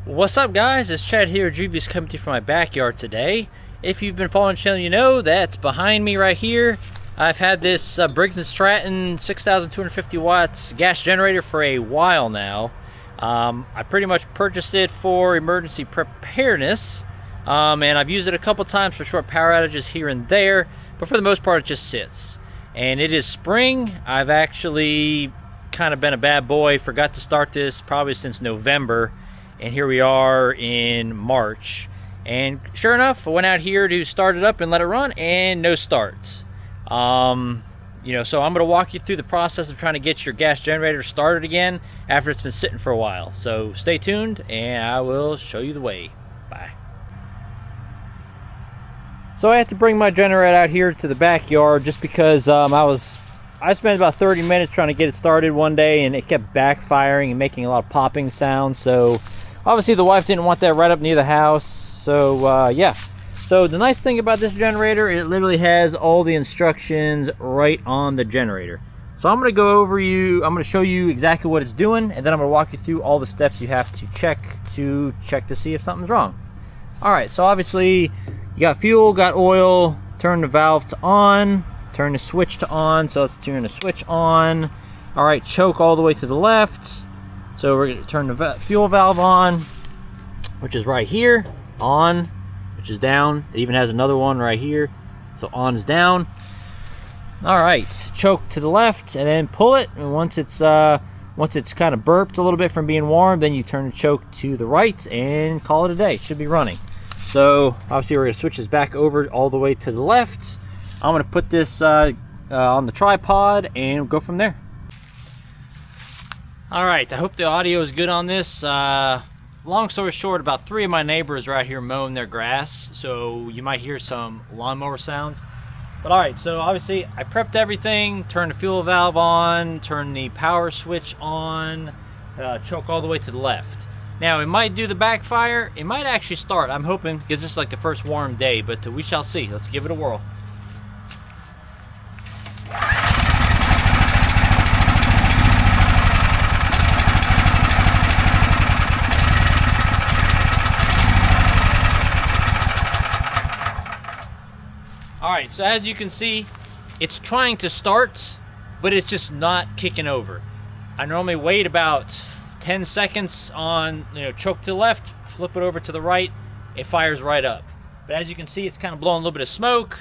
What's up, guys? It's Chad here, Juvius, coming to you from my backyard today. If you've been following the channel, you know that's behind me right here. I've had this Briggs & Stratton 6,250 watts gas generator for a while now. I pretty much purchased it for emergency preparedness, and I've used it a couple times for short power outages here and there, but for the most part it just sits. And it is spring. I've actually kind of been a bad boy, forgot to start this probably since November. And here we are in March. And sure enough, I went out here to start it up and let it run, and no starts. So I'm going to walk you through the process of trying to get your gas generator started again after it's been sitting for a while. So stay tuned, and I will show you the way. Bye. So I had to bring my generator out here to the backyard just because I spent about 30 minutes trying to get it started one day, and it kept backfiring and making a lot of popping sounds. So obviously the wife didn't want that right up near the house. So yeah. So the nice thing about this generator, it literally has all the instructions right on the generator. So I'm going to show you exactly what it's doing, and then I'm going to walk you through all the steps you have to check to see if something's wrong. All right, so obviously you got fuel, got oil, turn the valve to on, turn the switch to on. So let's turn the switch on. All right, choke all the way to the left. So we're going to turn the fuel valve on, which is right here, on, which is down. It even has another one right here. So on is down. All right, choke to the left and then pull it. And once it's kind of burped a little bit from being warm, then you turn the choke to the right and call it a day. It should be running. So obviously we're going to switch this back over all the way to the left. I'm going to put this on the tripod and go from there. All right, I hope the audio is good on this. Long story short, about 3 of my neighbors are out here mowing their grass, so you might hear some lawnmower sounds. But all right, so obviously I prepped everything, turned the fuel valve on, turned the power switch on, choke all the way to the left. Now, it might do the backfire. It might actually start, I'm hoping, because this is like the first warm day, but we shall see. Let's give it a whirl. Alright, so as you can see, it's trying to start, but it's just not kicking over. I normally wait about 10 seconds on, choke to the left, flip it over to the right, it fires right up. But as you can see, it's kind of blowing a little bit of smoke.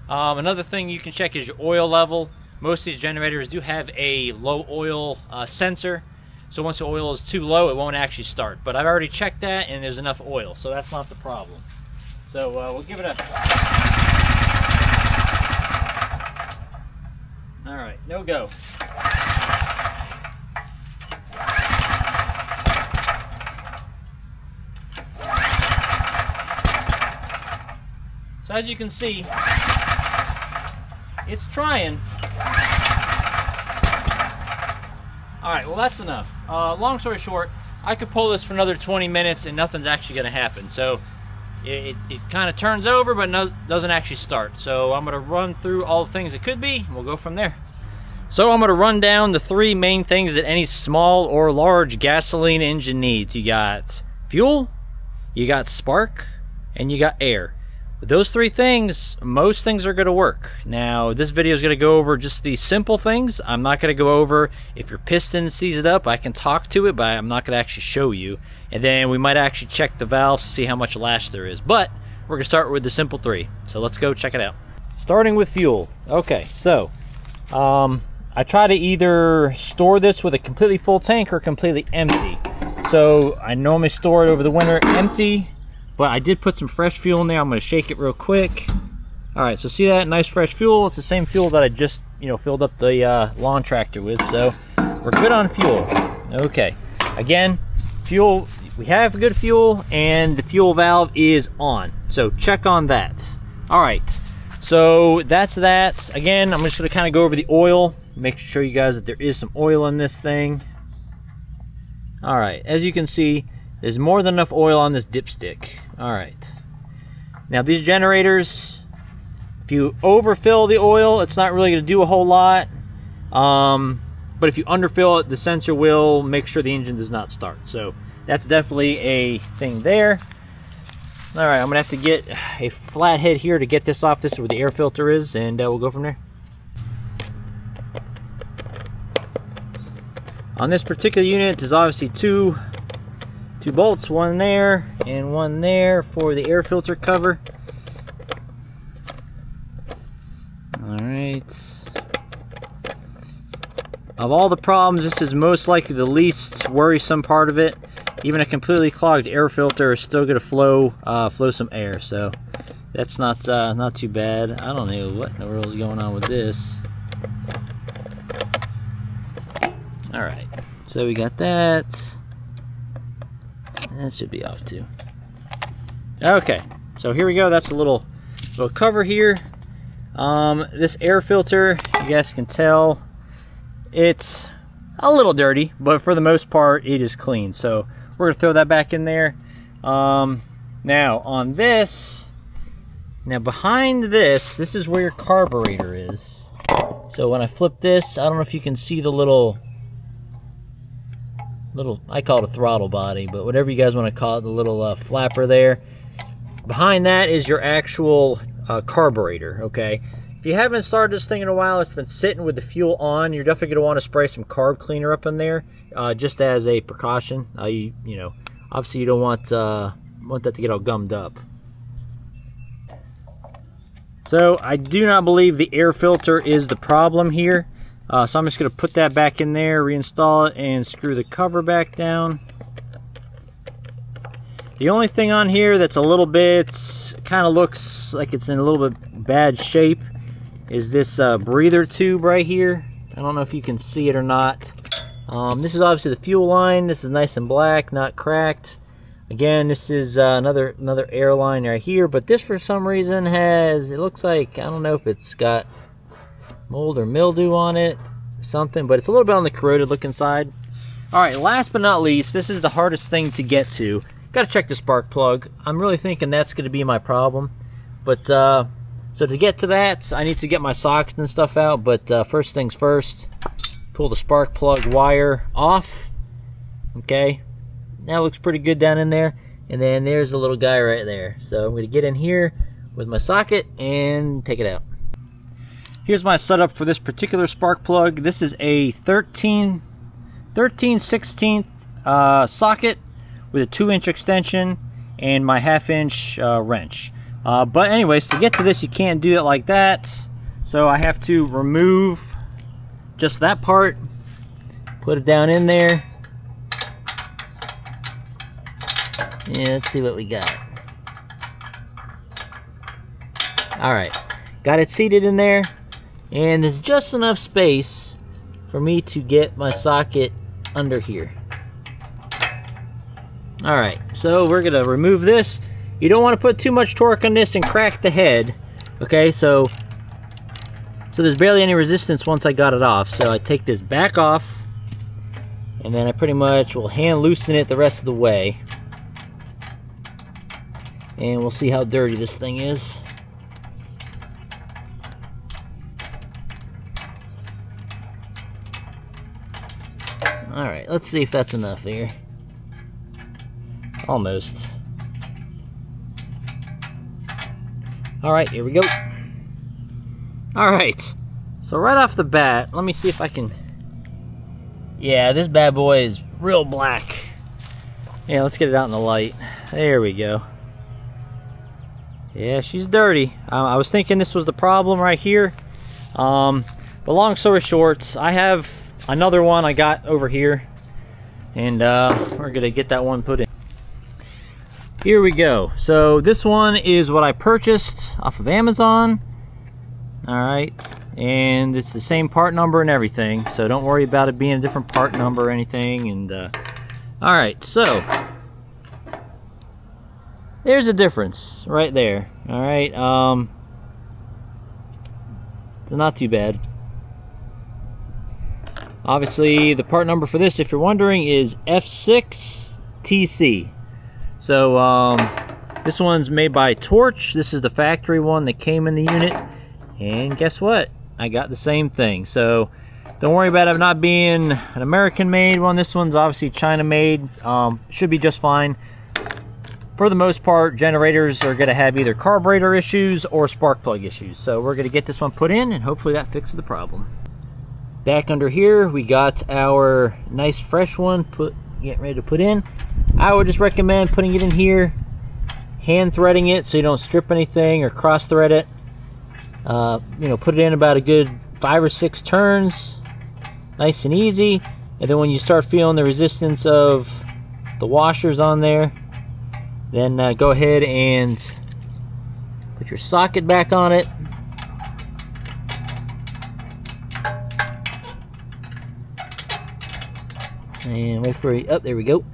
Another thing you can check is your oil level. Most of these generators do have a low oil sensor, so once the oil is too low, it won't actually start. But I've already checked that, and there's enough oil, so that's not the problem. So we'll give it a... All right, no go. So as you can see, it's trying. All right, well that's enough. Long story short, I could pull this for another 20 minutes and nothing's actually gonna happen. So it kind of turns over, but doesn't actually start. So I'm gonna run through all the things it could be, and we'll go from there. So I'm gonna run down the 3 main things that any small or large gasoline engine needs. You got fuel, you got spark, and you got air. With those 3 things, most things are gonna work. Now, this video is gonna go over just the simple things. I'm not gonna go over if your piston seized up. I can talk to it, but I'm not gonna actually show you. And then we might actually check the valves to see how much lash there is. But we're gonna start with the simple 3. So let's go check it out. Starting with fuel. Okay, so I try to either store this with a completely full tank or completely empty. So I normally store it over the winter empty, but I did put some fresh fuel in there. I'm gonna shake it real quick. All right, so see that nice fresh fuel? It's the same fuel that I just filled up the lawn tractor with, so we're good on fuel. Okay, again, fuel, we have good fuel, and the fuel valve is on, so check on that. All right, so that's that. Again, I'm just gonna kind of go over the oil, make sure you guys that there is some oil in this thing. All right, as you can see, there's more than enough oil on this dipstick. All right, now these generators, if you overfill the oil, it's not really going to do a whole lot. But if you underfill it, the sensor will make sure the engine does not start. So that's definitely a thing there. All right, I'm gonna have to get a flathead here to get this off. This is where the air filter is, and we'll go from there. On this particular unit, there's obviously two bolts, one there and one there for the air filter cover. All right. Of all the problems, this is most likely the least worrisome part of it. Even a completely clogged air filter is still going to flow some air, so that's not too bad. I don't know what in the world is going on with this. All right, so we got that. That should be off too. Okay, so here we go. That's a little cover here. This air filter, you guys can tell, it's a little dirty, but for the most part, it is clean. So we're gonna throw that back in there. Now on this, behind this is where your carburetor is. So when I flip this, I don't know if you can see the little, I call it a throttle body, but whatever you guys want to call it, the little flapper there. Behind that is your actual carburetor, okay? If you haven't started this thing in a while, it's been sitting with the fuel on, you're definitely going to want to spray some carb cleaner up in there, just as a precaution. You know, obviously you don't want that to get all gummed up. So I do not believe the air filter is the problem here. So I'm just going to put that back in there, reinstall it, and screw the cover back down. The only thing on here that's a little bit, kind of looks like it's in a little bit bad shape, is this breather tube right here. I don't know if you can see it or not. This is obviously the fuel line. This is nice and black, not cracked. Again, this is another air line right here, but this for some reason has, it looks like, I don't know if it's got mold or mildew on it, something, but it's a little bit on the corroded looking side. All right, last but not least, this is the hardest thing to get to. Got to check the spark plug. I'm really thinking that's going to be my problem, but so to get to that, I need to get my sockets and stuff out. But first things first, pull the spark plug wire off. Okay, that looks pretty good down in there, and then there's the little guy right there. So I'm going to get in here with my socket and take it out. Here's my setup for this particular spark plug. This is a 13/16 socket with a 2-inch extension and my 1/2-inch wrench. But anyways, to get to this, you can't do it like that. So I have to remove just that part, put it down in there. Yeah, let's see what we got. All right, got it seated in there. And there's just enough space for me to get my socket under here. Alright, so we're going to remove this. You don't want to put too much torque on this and crack the head. Okay, so there's barely any resistance once I got it off. So I take this back off, and then I pretty much will hand loosen it the rest of the way. And we'll see how dirty this thing is. Alright, let's see if that's enough here. Almost. Alright, here we go. Alright, so right off the bat, let me see if I can... Yeah, this bad boy is real black. Yeah, let's get it out in the light. There we go. Yeah, she's dirty. I was thinking this was the problem right here. But long story short, I have another one I got over here, and we're gonna get that one put in. Here we go. So this one is what I purchased off of Amazon. All right, and it's the same part number and everything, so don't worry about it being a different part number or anything. And all right, so there's a difference right there. All right, it's not too bad. Obviously, the part number for this, if you're wondering, is F6TC. So this one's made by Torch. This is the factory one that came in the unit, and guess what? I got the same thing. So Don't worry about it not being an American made one. This one's obviously China made. Should be just fine. For the most part, generators are going to have either carburetor issues or spark plug issues. So we're going to get this one put in and hopefully that fixes the problem. Back under here, we got our nice fresh one getting ready to put in. I would just recommend putting it in here, hand threading it so you don't strip anything or cross thread it. Put it in about a good 5 or 6 turns, nice and easy. And then when you start feeling the resistance of the washers on there, then go ahead and put your socket back on it. And wait for it. Oh, there we go.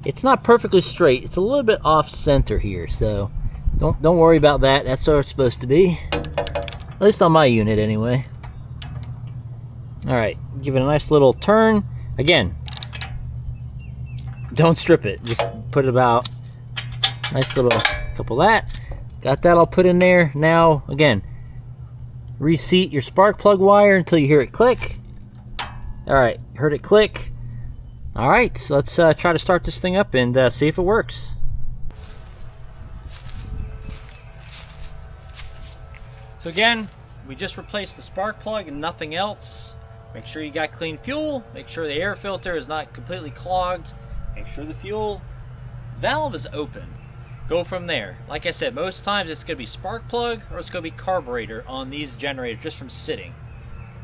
It's not perfectly straight. It's a little bit off center here, so don't worry about that. That's how it's supposed to be. At least on my unit anyway. Alright, give it a nice little turn. Again, don't strip it. Just put it about nice little couple of that. Got that all put in there. Now, again, reseat your spark plug wire until you hear it click. Alright, heard it click. Alright, so let's try to start this thing up and see if it works. So again, we just replaced the spark plug and nothing else. Make sure you got clean fuel. Make sure the air filter is not completely clogged. Make sure the fuel valve is open. Go from there. Like I said, most times it's going to be spark plug or it's going to be carburetor on these generators just from sitting.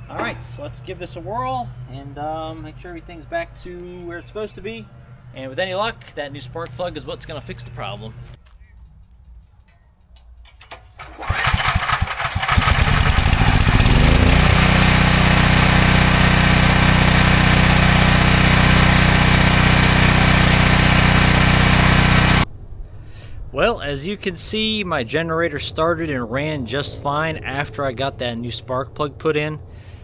Alright, so let's give this a whirl and make sure everything's back to where it's supposed to be. And with any luck, that new spark plug is what's going to fix the problem. Well, as you can see, my generator started and ran just fine after I got that new spark plug put in.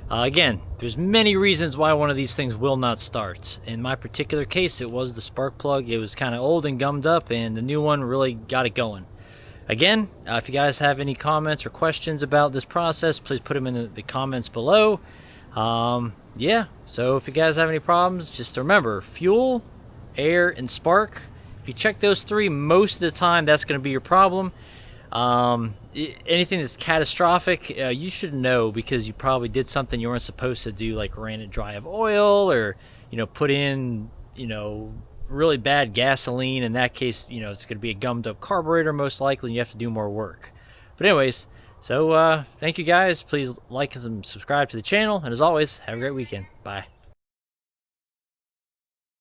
Again, there's many reasons why one of these things will not start. In my particular case, it was the spark plug. It was kind of old and gummed up, and the new one really got it going. Again, if you guys have any comments or questions about this process, please put them in the comments below. Yeah, so if you guys have any problems, just remember, fuel, air, and spark. If you check those 3 most of the time, that's going to be your problem. Anything that's catastrophic, you should know because you probably did something you weren't supposed to do, like ran it dry of oil or, put in, really bad gasoline. In that case, it's going to be a gummed up carburetor most likely and you have to do more work. But anyways, so thank you guys. Please like and subscribe to the channel. And as always, have a great weekend. Bye.